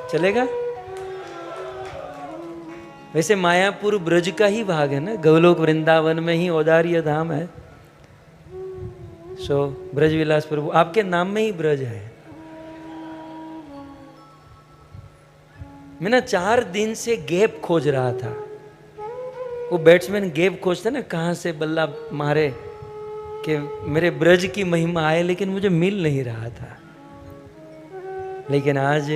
चलेगा? वैसे मायापुर ब्रज का ही भाग है ना, गौलोक वृंदावन में ही औदार्य धाम है। सो ब्रजविलास प्रभु आपके नाम में ही ब्रज है। मैं ना 4 दिन से गैप खोज रहा था। वो बैट्समैन गैप खोजते ना, कहां से बल्ला मारे कि मेरे ब्रज की महिमा आए, लेकिन मुझे मिल नहीं रहा था। लेकिन आज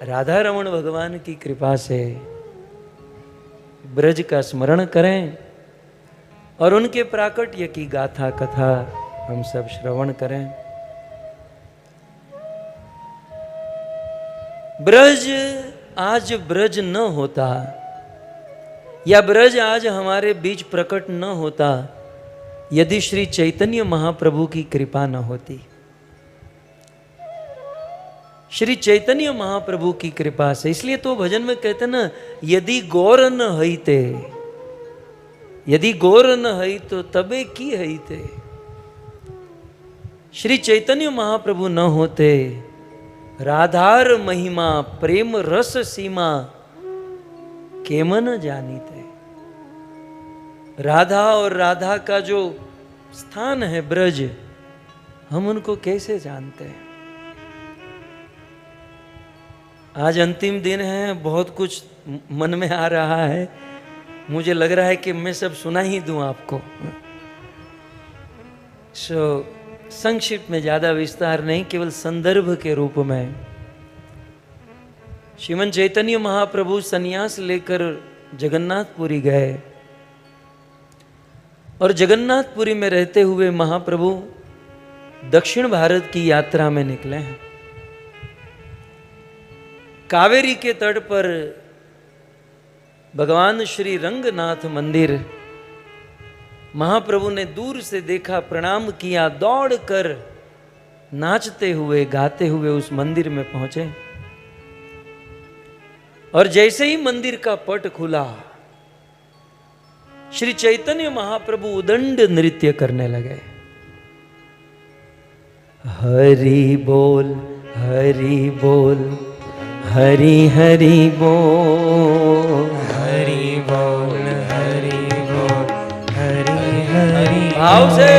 राधा रमण भगवान की कृपा से ब्रज का स्मरण करें और उनके प्राकट्य की गाथा कथा हम सब श्रवण करें। ब्रज आज ब्रज न होता, या ब्रज आज हमारे बीच प्रकट न होता, यदि श्री चैतन्य महाप्रभु की कृपा न होती। श्री चैतन्य महाप्रभु की कृपा से, इसलिए तो भजन में कहते ना, यदि गौर न हईते, यदि गौर न हई तो तबे की हईते। श्री चैतन्य महाप्रभु न होते, राधार महिमा प्रेम रस सीमा केम न जानीते। राधा और राधा का जो स्थान है ब्रज, हम उनको कैसे जानते हैं? आज अंतिम दिन है, बहुत कुछ मन में आ रहा है। मुझे लग रहा है कि मैं सब सुना ही दूं आपको। संक्षिप्त में, ज्यादा विस्तार नहीं, केवल संदर्भ के रूप में। श्रीमन चैतन्य महाप्रभु सन्यास लेकर जगन्नाथपुरी गए और जगन्नाथपुरी में रहते हुए महाप्रभु दक्षिण भारत की यात्रा में निकले हैं। कावेरी के तट पर भगवान श्री रंगनाथ मंदिर, महाप्रभु ने दूर से देखा, प्रणाम किया, दौड़कर नाचते हुए गाते हुए उस मंदिर में पहुंचे। और जैसे ही मंदिर का पट खुला, श्री चैतन्य महाप्रभु उदंड नृत्य करने लगे। हरि बोल, हरि बोल, हरि हरि बोल, हरि बोल, हरि बोल, हरि हरि भाव से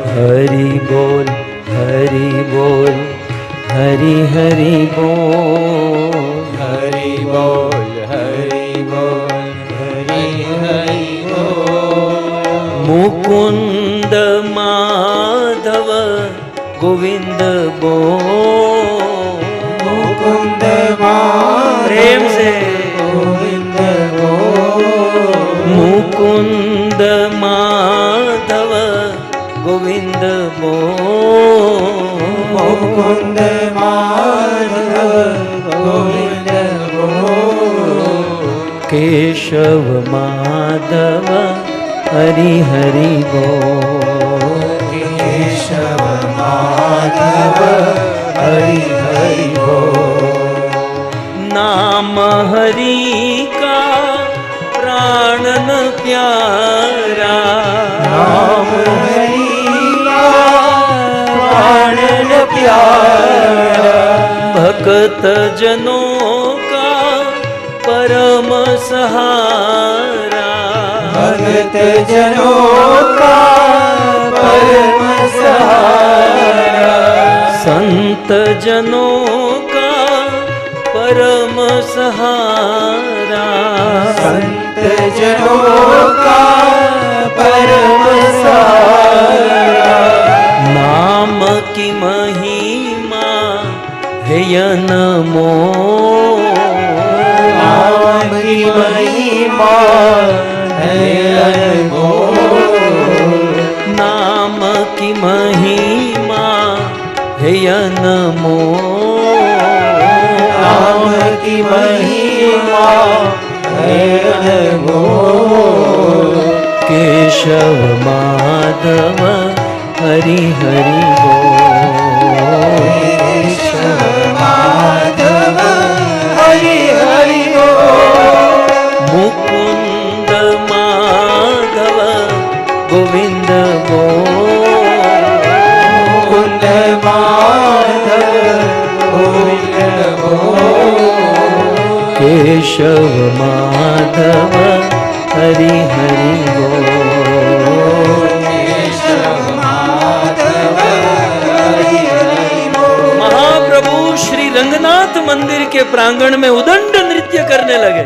हरि बोल, हरि बोल, हरि हरि बोल, हरि बोल, हरि बोल, हरि हरि बोल। मुकुंद माधव गोविंद बोल, मुकुंद माधव प्रेम से गोविंद बोल। मुकुंद माधव गोविंद बोल, मुकुंद माधव गोविंद बोल। केशव माधव हरि हरि बोल, केशव माधव हरि हरि बोल। नाम हरि का प्राण न प्यारा, नाम हरि का प्राण न प्यारा। भक्त जनों का परम सहारा, भक्त जनों का परम सहारा। संत जनों का परम सहारा, संत जनों का परम सहारा। नाम की महिमा है अनमोल, नाम की महिमा है अनमोल। नाम की महिमा है अनमोल, नाम की महिमा है अनमोल। केशव माधव हरि हरि बोल, केशव माधव हरि हरि बोल। मुकुंद माधव गोविंद बोल, मुकुंद माधव गोविंद बोल। केशव माधव हरि हरि बोल। केशव माधव हरि हरि बोल। महाप्रभु श्री रंगनाथ मंदिर के प्रांगण में उदंड नृत्य करने लगे,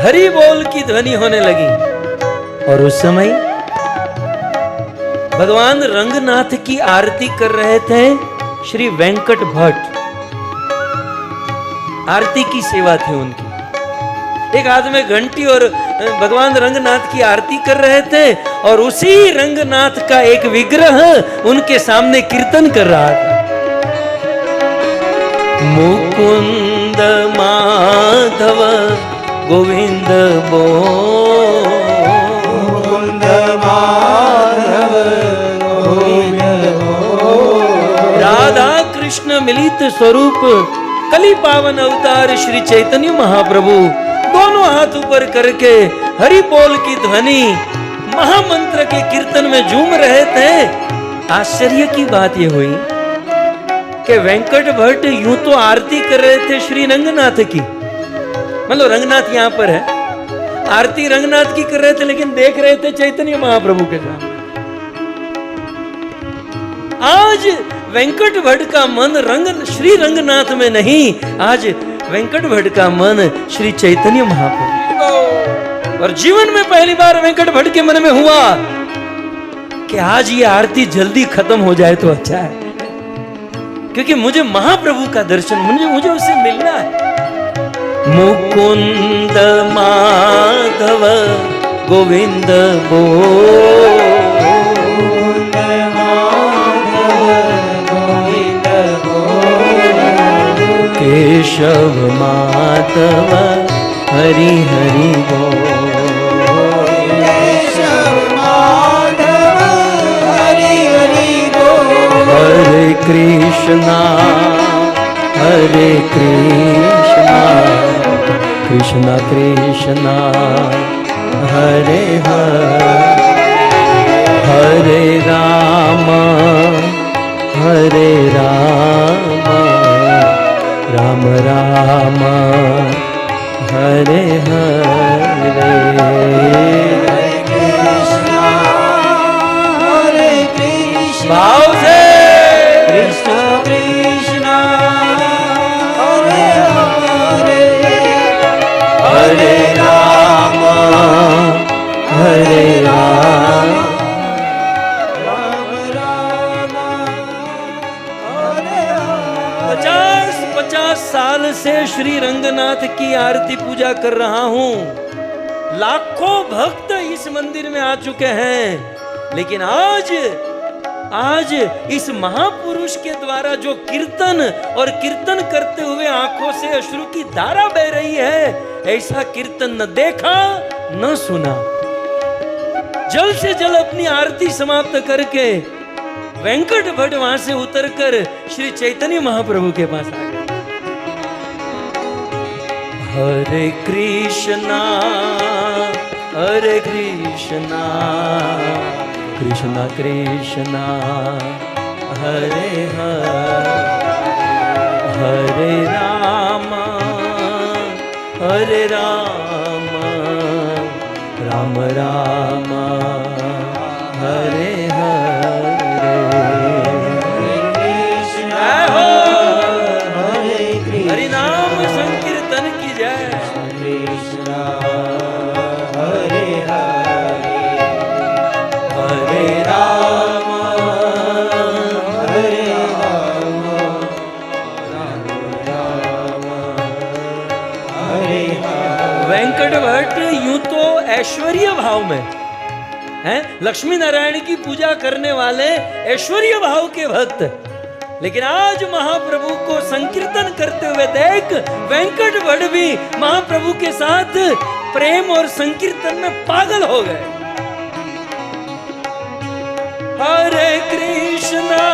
हरि बोल की ध्वनि होने लगी। और उस समय भगवान रंगनाथ की आरती कर रहे थे श्री वेंकट भट्ट, आरती की सेवा थी उनकी। एक हाथ में घंटी और भगवान रंगनाथ की आरती कर रहे थे और उसी रंगनाथ का एक विग्रह उनके सामने कीर्तन कर रहा था। मुकुंद माधव गोविंद बोल। मुकुंद माधव गोविंद बोल। राधा कृष्ण मिलित स्वरूप कली पावन अवतार श्री चैतन्य महाप्रभु दोनों हाथ ऊपर करके हरि बोल की ध्वनि महामंत्र के कीर्तन में झूम रहे थे। आश्चर्य की बात यह हुई कि वेंकट भट्ट यूं तो आरती कर रहे थे श्री रंगनाथ की, मतलब रंगनाथ यहां पर है, आरती रंगनाथ की कर रहे थे, लेकिन देख रहे थे चैतन्य महाप्रभु के सामने। आज वेंकट भट्ट का मन श्री रंगनाथ में नहीं, आज वेंकट भट्ट का मन श्री चैतन्य महाप्रभु। और जीवन में पहली बार वेंकट भट्ट के मन में हुआ कि आज ये आरती जल्दी खत्म हो जाए तो अच्छा है, क्योंकि मुझे महाप्रभु का दर्शन, मुझे उससे मिलना है। मुकुंद माधव गोविंद बोल। मुकुंद माधव गोविंद बोल। केशव माधव हरि हरि बोल। केशव माधव हरि हरि बोल। हरे कृष्णा कृष्ण कृष्ण हरे हरे, हरे राम राम राम हरे हरे। भाव से कृष्ण कृष्ण हरे हरे, हरे राम हरे राम। राम राम हरे हरे। 50 साल से श्री रंगनाथ की आरती पूजा कर रहा हूं। लाखों भक्त इस मंदिर में आ चुके हैं, लेकिन आज इस महापुरुष के द्वारा जो कीर्तन और कीर्तन करते हुए आंखों से अश्रु की धारा बह रही है, ऐसा कीर्तन न देखा न सुना। जल्द से जल्द अपनी आरती समाप्त करके वेंकट भट्ट वहां से उतरकर श्री चैतन्य महाप्रभु के पास आ गए। हरे कृष्णा कृष्ण कृष्ण हरे हरे, हरे राम राम राम हरे हरे। हरि नाम संकीर्तन की जय। हरे हरे, हरे राम हरे राम, राम राम हरे हरे। वेंकट भट्ट यूं तो ऐश्वर्य भाव में हैं, लक्ष्मी नारायण की पूजा करने वाले ऐश्वर्य भाव के भक्त, लेकिन आज महाप्रभु को संकीर्तन करते हुए देख वेंकट भट्ट भी महाप्रभु के साथ प्रेम और संकीर्तन में पागल हो गए। हरे कृष्णा